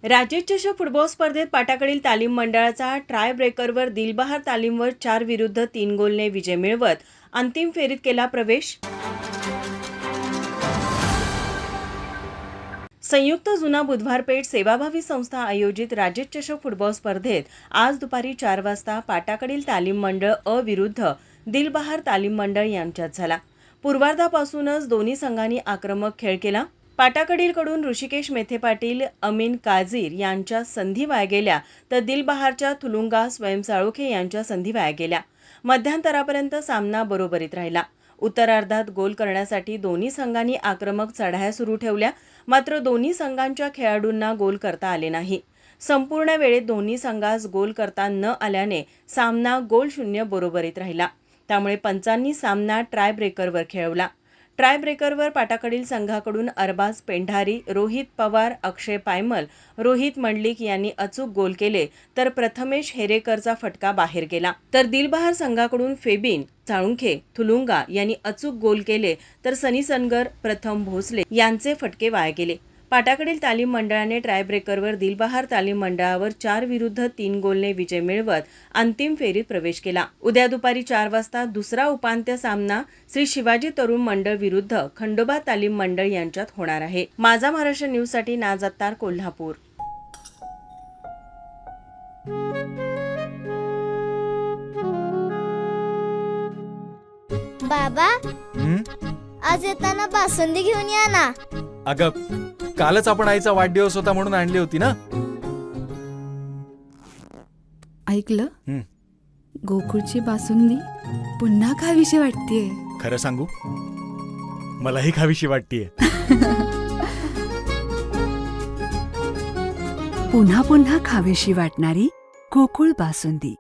राज्यचषक football स्पर्धेत पाटाकडील तालीम मंडळाचा ट्राय ब्रेकरवर दिलबहार तालीमवर 4-3 गोलने विजय मिळवत अंतिम फेरीत केला प्रवेश. संयुक्त जुना बुधवारपेठ सेवाभावी संस्था आयोजित राज्यचषक फुटबॉल स्पर्धेत आज दुपारी 4 वाजता पाटाकडील तालीम मंडळ अ विरुद्ध दिलबहार तालीम मंडळ यांच्यात झाला. पूर्वार्धापासूनच दोन्ही संघांनी आक्रमक खेळ केला. पाटाकडीलकडून ऋषिकेश मेथे पाटील, अमीन काझीर यांच्या संधी वाया गेल्या तर दिलबहारच्या थुलुंगा स्वयंसाळोखे यांच्या संधी वाया गेल्या. मध्यांतरापर्यंत सामना बरोबरीत राहिला. उत्तरार्धात गोल करण्यासाठी दोन्ही संघांनी आक्रमक चढाया सुरू ठेवल्या, मात्र दोन्ही संघांच्या खेळाडूंना गोल करता आले नाही. संपूर्ण वेळेत दोन्ही संघास गोल करता न आल्याने सामना गोलशून्य बरोबरीत राहिला. त्यामुळे पंचांनी सामना ट्राय ब्रेकरवर खेळवला. ट्राय ब्रेकरवर पाटाकडील संघाकडून अरबाज पेंढारी, रोहित पवार, अक्षय पायमल, रोहित मंडलिक यांनी अचूक गोल केले तर प्रथमेश हेरेकरचा फटका बाहेर गेला. तर दिलबहार संघाकडून फेबिन साळुंखे, थुलुंगा यांनी अचूक गोल केले तर सनी सनगर, प्रथम भोसले यांचे फटके वाया गेले. पाटाकडील तालीम मंडळाने ट्राय ब्रेकरवर दिलबहार तालीम मंडळावर 4-3 गोलने विजय मिळवत अंतिम फेरीत प्रवेश केला. उद्या दुपारी 4 वाजता दुसरा उपांत्य सामना श्री शिवाजी तरुण मंडळ विरुद्ध खंडोबा तालीम मंडळ यांच्यात होणार आहे. माझा महाराष्ट्र न्यूजसाठी नाज अत्तार, कोल्हापूर. बाबा, आज येताना बासुंदी घेऊन या ना. अगं, कालच आपण आईचा वाढदिवस होता म्हणून आणली होती ना. ऐकलं, गोकुळची बासुंदी पुन्हा खावीशी वाटतेय. खरं सांगू, मलाही खावीशी वाटतेय. पुन्हा पुन्हा खावीशी वाटणारी गोकुळ बासुंदी.